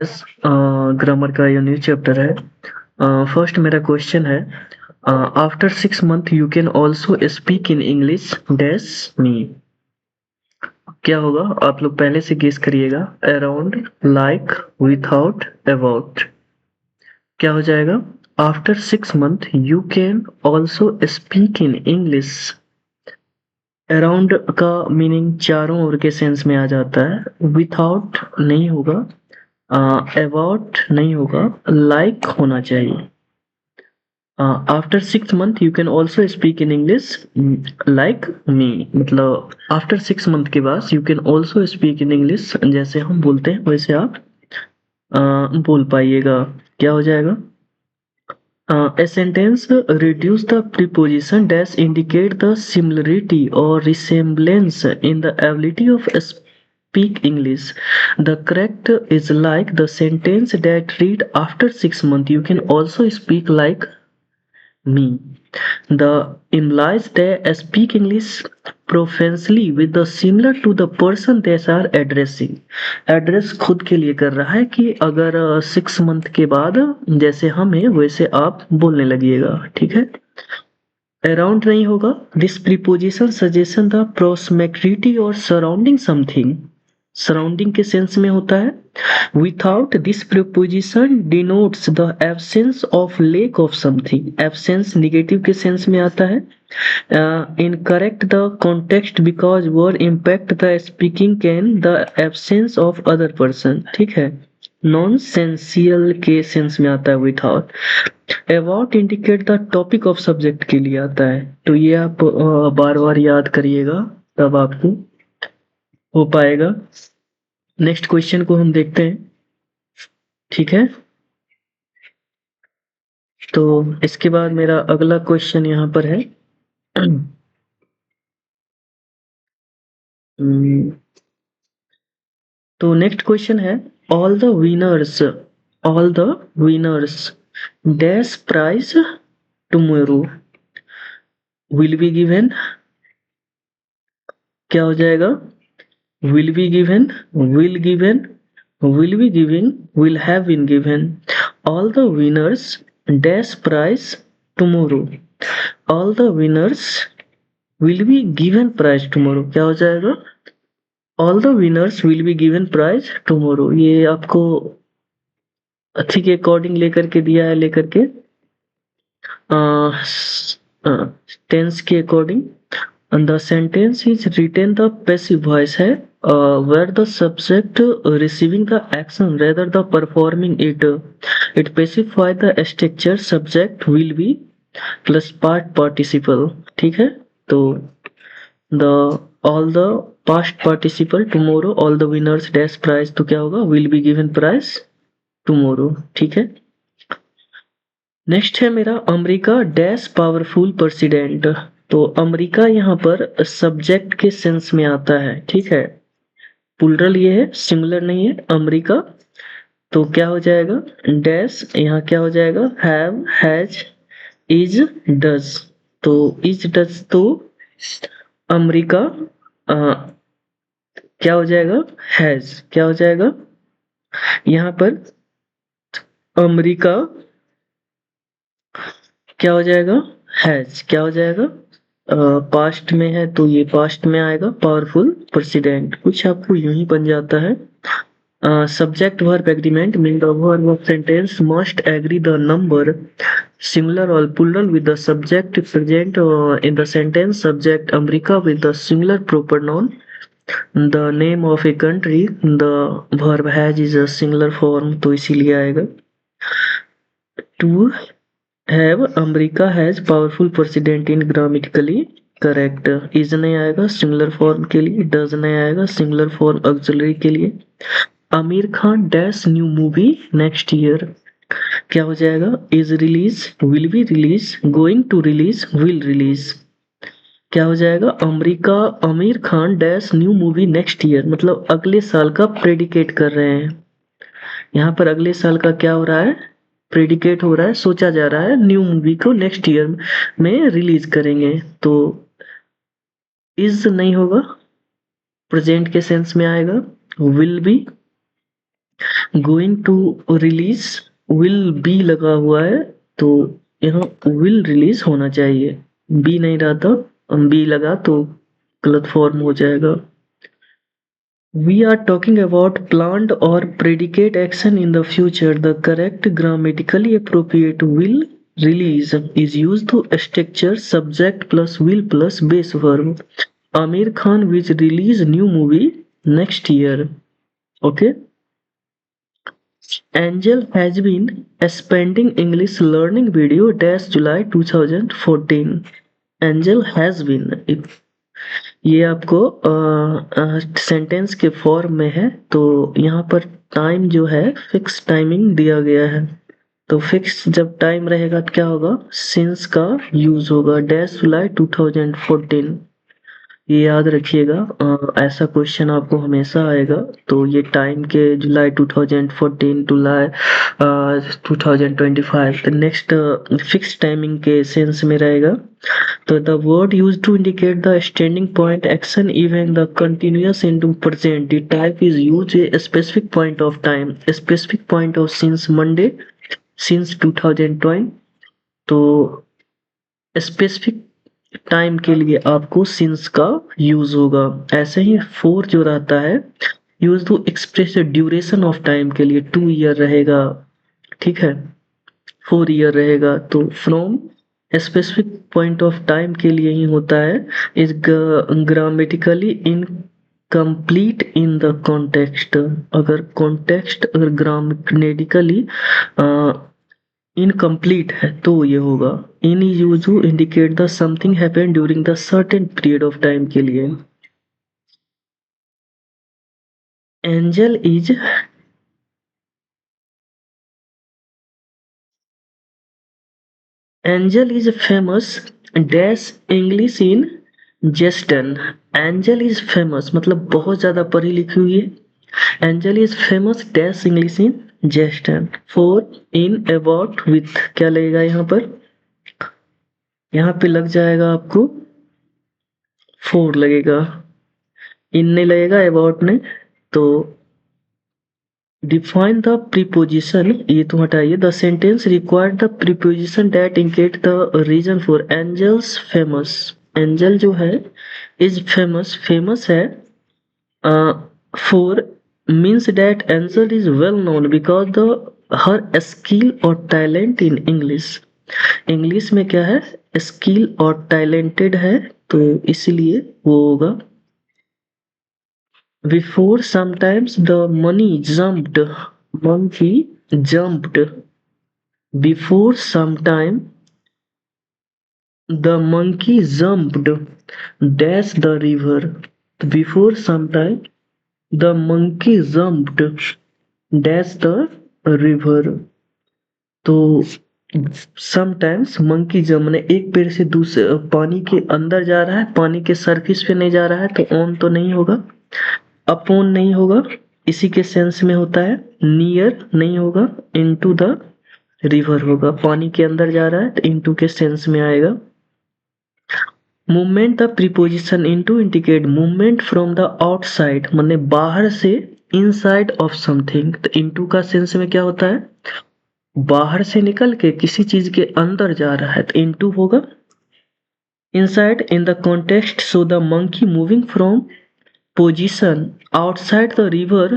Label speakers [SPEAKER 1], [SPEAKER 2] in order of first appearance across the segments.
[SPEAKER 1] Yes, grammar का ये new chapter है। फर्स्ट मेरा क्वेश्चन है, after 6 month you can also speak in English dash मी। क्या होगा आप लोग पहले से गेस करिएगा। Around, like, without, about. क्या हो जाएगा? After 6 month you can also speak in English. Around का मीनिंग चारों ओर के सेंस में आ जाता है। विथआउट नहीं होगा, अबाउट नहीं होगा, लाइक होना चाहिए। After 6 month you can also speak in English like me, मतलब आफ्टर 6 मंथ के बाद you can also speak in English, जैसे हम बोलते हैं वैसे आप बोल पाइएगा। क्या हो जाएगा? A sentence reduce the preposition dash indicate the similarity or resemblance in the ability of speak English. The correct is like the sentence that read after 6 months you can also speak like me. The implies they speak English professionally with the similar to the person they are addressing. Address खुद के लिए कर रहा है कि अगर 6 month के बाद जैसे हम हैं वैसे आप बोलने लगिएगा। ठीक है। अराउंड नहीं होगा। This preposition suggestion the proximity और सराउंडिंग समथिंग, सराउंडिंग के सेंस में होता है। Without this preposition denotes the absence of lake of something, absence negative के सेंस में आता है। Incorrect the context because word impact the speaking can the absence of other person. ठीक है। नॉन सेंसियल के सेंस में आता है without. About indicate the topic of subject के लिए आता है। तो ये आप बार बार याद करिएगा तब आपको हो पाएगा। नेक्स्ट क्वेश्चन को हम देखते हैं। ठीक है। तो इसके बाद मेरा अगला क्वेश्चन यहाँ पर है। तो नेक्स्ट क्वेश्चन है, all the winners dash prize tomorrow will be given. क्या हो जाएगा? will be given, will given, will be giving, will have been given. All the winners dash prize tomorrow. All the winners will be given prize tomorrow. क्या हो जाएगा? All the winners will be given prize tomorrow. ये आपको अच्छी के according लेकर के दिया है, लेकर के टेंस के according. And the sentence is written the passive voice है, where the subject receiving the action rather the performing it. It specify the structure subject will be plus part participle. ठीक है। तो the all the past participle tomorrow all the winners dash prize, तो क्या होगा? will be given prize tomorrow. ठीक है। Next है मेरा, अमेरिका डैश पावरफुल प्रेसिडेंट। तो अमेरिका यहाँ पर सब्जेक्ट के सेंस में आता है। ठीक है। प्लूरल ये है, सिंगुलर नहीं है। अमेरिका तो क्या हो जाएगा? डैश यहाँ क्या हो जाएगा? Have, has, is, does. तो इज, डज, तो अमेरिका क्या हो जाएगा? हैज। क्या हो जाएगा? यहाँ पर अमेरिका क्या हो जाएगा? हैज। क्या हो जाएगा? पास्ट में है तो ये पास्ट में आएगा। पावरफुल प्रेसिडेंट कुछ आपको यूं ही बन जाता है। Subject verb agreement mean the verb of sentence must agree the number singular और plural with the subject present in the sentence. Subject America with the singular proper noun the name of a country. The verb has is a singular form, तो इसीलिए आएगा। To have America has powerful president in grammatically correct. Is नहीं आएगा singular form के लिए, does नहीं आएगा singular form auxiliary के लिए। Aamir Khan dash new movie next year. क्या हो जाएगा? Is release, will be release, going to release, will release. क्या हो जाएगा? America Aamir Khan dash new movie next year, मतलब अगले साल का प्रेडिकेट कर रहे हैं। यहाँ पर अगले साल का क्या हो रहा है? प्रेडिकेट हो रहा है, सोचा जा रहा है न्यू मूवी को नेक्स्ट ईयर में रिलीज करेंगे। तो इज नहीं होगा, प्रेजेंट के सेंस में आएगा। Will be, going to release, will be लगा हुआ है तो यहाँ विल रिलीज होना चाहिए, बी नहीं रहा था, बी लगा तो गलत फॉर्म हो जाएगा। We are talking about planned or predicate action in the future. The correct grammatically appropriate will release is used to structure subject plus will plus base verb. Amir Khan will release new movie next year. Okay. Angel has been spending English learning video dash July 2014. Angel has been, ये आपको sentence के form में है तो यहाँ पर time जो है फिक्स टाइमिंग दिया गया है, तो फिक्स जब टाइम रहेगा तो क्या होगा, सिंस का यूज होगा, डैश जुलाई 2014। ये याद रखिएगा, ऐसा क्वेश्चन आपको हमेशा आएगा। तो ये टाइम के जुलाई 2014 जुलाई 2025 नेक्स्ट फिक्स टाइमिंग के सेंस में रहेगा। तो the word use to indicate the standing point action event the continuous into present, the type is use a specific point of time, specific point of since Monday since 2020। तो specific time के लिए आपको since का use होगा। ऐसे ही four जो रहता है use to express duration of time के लिए 2 ईयर रहेगा, ठीक है, 4 ईयर रहेगा। तो from specific point of time के लिए ही होता है, is grammatically incomplete in the context. अगर कॉन्टेक्स्ट अगर ग्रामेटिकली इनकम्प्लीट है तो ये होगा। In is use to indicate the something happened during the certain period of time के लिए। Angel is famous dash English in जेस्टन। एंजल इज फेमस मतलब बहुत ज्यादा पढ़ी लिखी हुई है। Angel is famous dash English in जेस्टन। फॉर इन अबाउट विथ क्या लगेगा यहाँ पर, यहाँ पे लग जाएगा आपको 4 लगेगा, इन नहीं लगेगा अबाउट ने। तो डिफाइन द प्रीपोजिशन, ये तो हटाइए, the sentence required the preposition that indicate the reason for angel's famous. Angel जो है इज फेमस, फेमस है for means that angel is well known because the her skill और talent in English. English में क्या है, skill और talented है तो इसलिए वो होगा। Before sometimes the money jumped, monkey jumped. Before sometime the monkey jumped dash the river. Before sometime the monkey jumped dash the river. तो समटाइम्स मंकी जब मैंने एक पेड़ से दूसरे पानी के अंदर जा रहा है, पानी के सरफेस पे नहीं जा रहा है तो ऑन तो नहीं होगा, अपॉन नहीं होगा, इसी के सेंस में होता है, नियर नहीं होगा, इनटू द रिवर होगा, पानी के अंदर जा रहा है तो इनटू के सेंस में आएगा। Movement the preposition into indicate movement from the outside, माने बाहर से इनसाइड ऑफ समथिंग, तो इनटू का सेंस में क्या होता है, बाहर से निकल के किसी चीज के अंदर जा रहा है तो इनटू होगा। Inside in the context so the monkey moving from position outside the river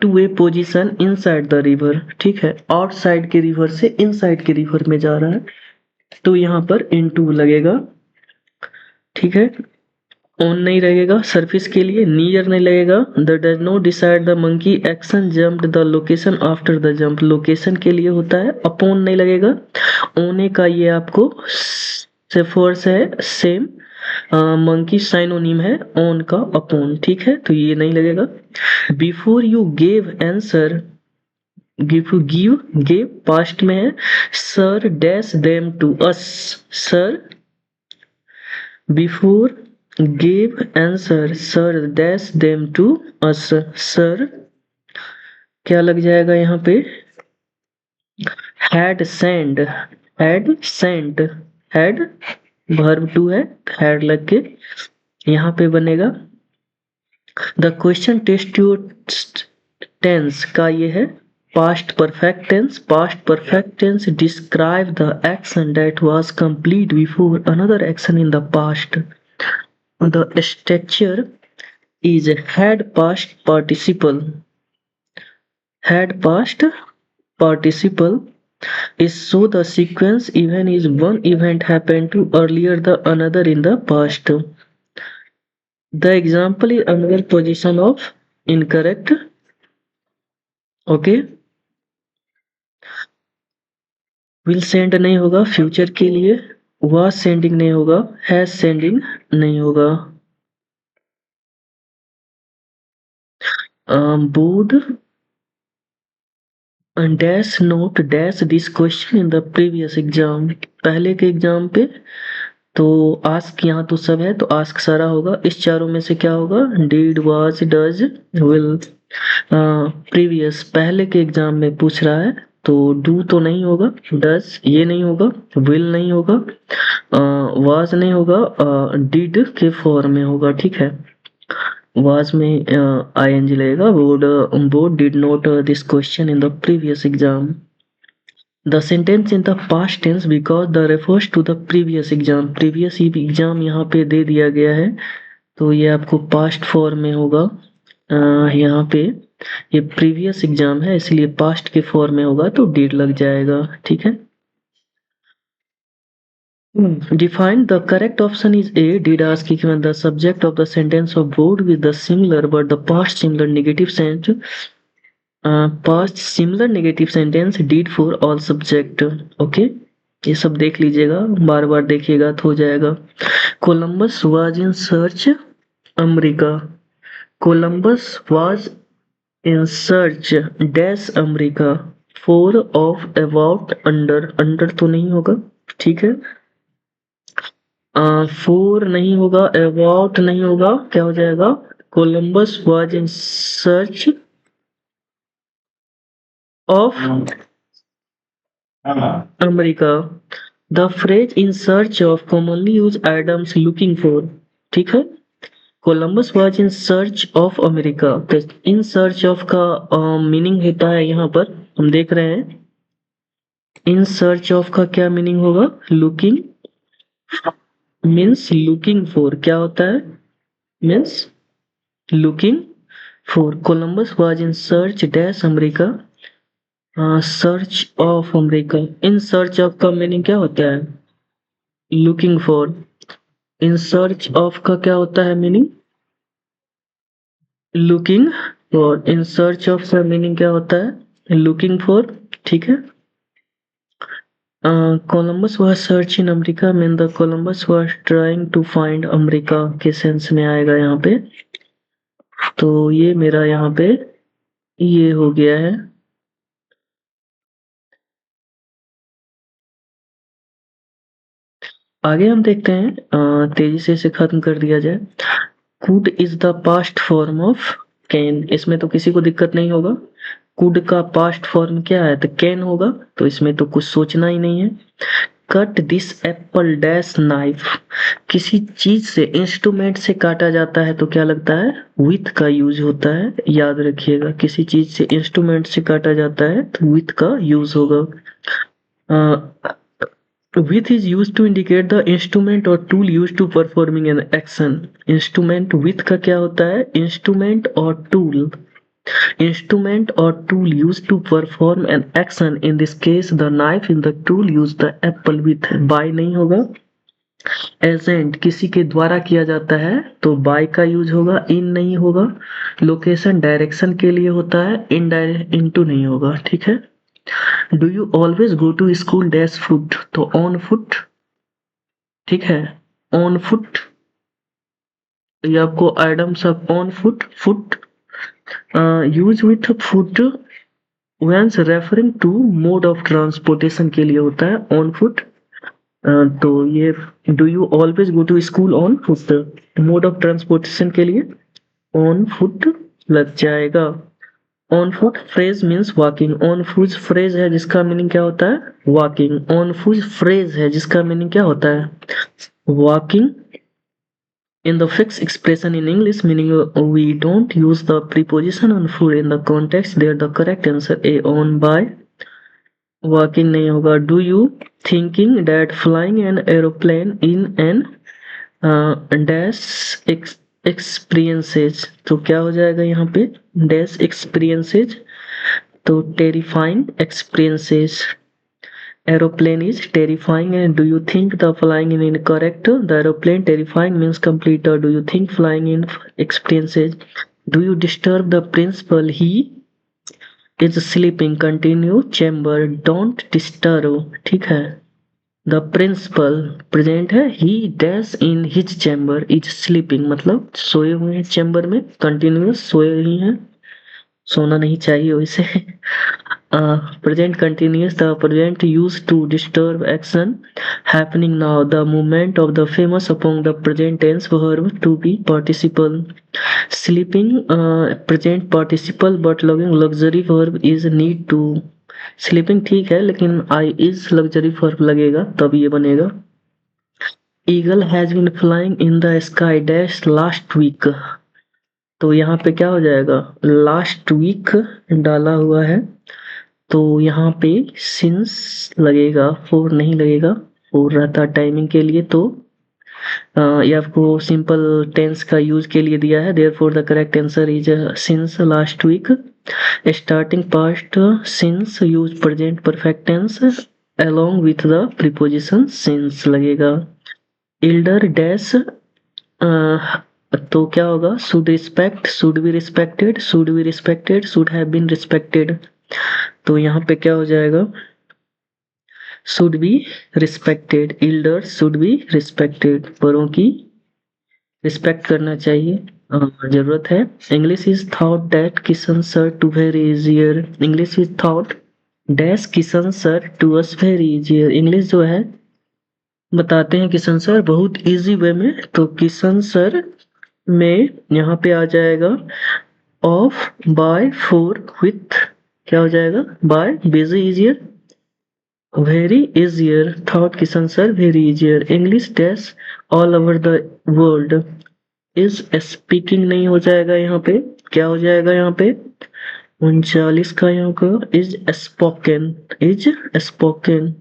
[SPEAKER 1] to a position inside the river, ठीक है, आउटसाइड के रिवर से इनसाइड के रिवर में जा रहा है तो यहाँ पर इनटू लगेगा, ठीक है। ऑन नहीं लगेगा सरफेस के लिए, नियर नहीं लगेगा, the does not decide the monkey action jumped the location after the jump, location के लिए होता है, अपॉन नहीं लगेगा। ओने का ये आपको सेफर्स है सेम, मंकी साइनोनिम है ऑन का अपॉन, ठीक है, तो ये नहीं लगेगा। Before you gave answer, give gave past में है, sir dash them to us, sir before gave answer sir dash them to us, sir क्या लग जाएगा यहाँ पे, had sent, had verb two है, had लग के यहाँ पे बनेगा। The question test your tense का ये है Past perfect tense describe the action that was complete before another action in the past. The structure is had past participle. Had past participle is so the sequence even is one event happened to earlier the another in the past. The example is another position of incorrect. Okay, will send नहीं होगा future के लिए, was sending नहीं होगा, has sending नहीं होगा. Would dash note dash this question in the previous exam. पहले के एग्जाम पे तो आस्क यहाँ तो सब है तो आस्क सारा होगा. इस चारों में से क्या होगा? did was does will. Previous पहले के एग्जाम में पूछ रहा है तो डू तो नहीं होगा, डज ये नहीं होगा, विल नहीं होगा, वाज नहीं होगा, डिड के फॉर्म में होगा. ठीक है, वाज में आईएनजी लगेगा. Board did note this question in the previous exam. The sentence in the past tense because the refers to the previous exam. Previous exam यहाँ पे दे दिया गया है तो ये आपको पास्ट फॉर्म में होगा. यहाँ पे ये प्रीवियस एग्जाम है इसलिए पास्ट के फॉर्म में होगा तो डिड लग जाएगा. ठीक है, define the correct option is A. Did ask given the subject of the sentence of board with the similar but the past similar negative sentence. Past similar negative sentence did for all subject. Okay, ये सब देख लीजिएगा, बार बार देखिएगा तो हो जाएगा. Columbus was in search America. Columbus was in search dash America for of about under तो नहीं होगा. ठीक है, फोर नहीं होगा, अबाउट नहीं होगा, क्या हो जाएगा? Columbus was in search of America. The phrase in search of commonly use Adams looking for. ठीक है, Columbus was in search of America. तो इन सर्च ऑफ का मीनिंग होता है यहाँ पर हम देख रहे हैं. इन सर्च ऑफ का क्या मीनिंग होगा? Looking means looking for. क्या होता है? Means looking for. Columbus was in search dash America. Search of America. In search of का मीनिंग क्या होता है? Looking for. In search of का क्या होता है meaning? Looking for. In search of का मीनिंग क्या होता है? Looking for. ठीक है, Columbus was search in America mean the Columbus was trying to find America के सेंस में आएगा यहाँ पे. तो ये मेरा यहाँ पे ये हो गया है. आगे हम देखते हैं, तेजी से इसे खत्म कर दिया जाए. Could is the past form of can. इसमें तो किसी को दिक्कत नहीं होगा. कुड का पास्ट फॉर्म क्या है? तो कैन होगा, तो इसमें तो कुछ सोचना ही नहीं है. Cut this Apple dash knife. किसी चीज से इंस्ट्रूमेंट से काटा जाता है तो क्या लगता है? विथ का यूज होता है. याद रखिएगा, किसी चीज से इंस्ट्रूमेंट से काटा जाता है तो विथ का यूज होगा. With is used to indicate the instrument or tool used to performing an action. Instrument with का क्या होता है? Instrument or tool. Instrument or tool used to perform an action. In this case, the knife in the tool used the apple with. By नहीं होगा. Agent किसी के द्वारा किया जाता है तो by का यूज होगा. In नहीं होगा. Location डायरेक्शन के लिए होता है. Indirect into नहीं होगा. ठीक है. Do you always go to school dash foot. तो ऑन फुट. ठीक है, ऑन फुट. ये आपको items of on foot. Foot use with foot when referring to mode of transportation के लिए होता है ऑन फुट. तो ये do you always go to school on foot mode of transportation के लिए ऑन फुट लग जाएगा. On foot phrase means walking. On फूज फ्रेज है जिसका मीनिंग क्या होता है? वॉकिंग. ऑन फूज फ्रेज है जिसका मीनिंग क्या होता है? Walking. In the fixed expression in English, meaning we don't use the preposition on food in the context, there the correct answer A, on, by. Walking नहीं होगा. Do you thinking that flying an aeroplane in an dash experiences, तो क्या हो जाएगा यहाँ पे dash experiences, तो terrifying experiences. Aeroplane is terrifying. And do you think the flying in incorrect? The aeroplane terrifying means complete. Or do you think flying in experiences? Do you disturb the principal? He is sleeping. Continue. Chamber. Don't disturb. ठीक है. The principal present है. He dash in his chamber is sleeping. मतलब सोए हुए हैं chamber में. Continuous सोए ही हैं. सोना नहीं चाहिए वैसे. Present continuous, the present used to disturb action happening now. The movement of the famous upon the present tense verb to be participle. Sleeping present participle but loving luxury verb is need to. Sleeping ठीक है लेकिन I is luxury verb लगेगा तब ये बनेगा. Eagle has been flying in the sky dash last week. तो यहाँ पे क्या हो जाएगा लास्ट वीक डाला हुआ है तो यहाँ पे सिंस लगेगा फोर नहीं लगेगा फोर रहता टाइमिंग के लिए तो ये आपको सिंपल टेंस का यूज के लिए दिया है therefore the correct answer is since last week starting past since use present perfect tense along with the preposition since लगेगा एल्डर डैश तो क्या होगा should respect should be respected should be respected should have been respected तो यहाँ पे क्या हो जाएगा should be respected elders should be respected बड़ों की रिस्पेक्ट करना चाहिए जरूरत है English is thought that Kishan sir to very easier English is thought dash Kishan sir to us very easier English जो है बताते हैं किशन सर बहुत इजी वे में तो किशन सर में यहाँ पे आ जाएगा ऑफ बाय फॉर विथ क्या हो जाएगा by busy easier very easier thought Kishan sir very easier English dash all over the world is speaking नहीं हो जाएगा यहाँ पे क्या हो जाएगा यहाँ पे 39 का यहाँ का इज स्पोकन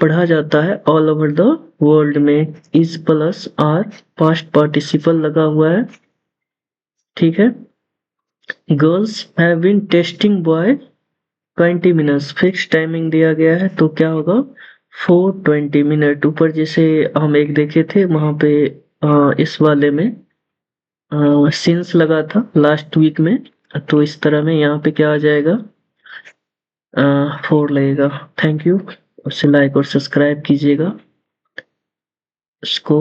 [SPEAKER 1] पढ़ा जाता है ऑल ओवर द वर्ल्ड में is plus are past participle लगा हुआ है ठीक है girls have been testing boy 20 minutes fix timing दिया गया है तो क्या होगा 420 मिनट ऊपर जैसे हम एक देखे थे वहां पे इस वाले में सिंस लगा था लास्ट वीक में तो इस तरह में यहाँ पे क्या आ जाएगा 4 लगेगा थैंक यू उसे लाइक और सब्सक्राइब कीजिएगा इसको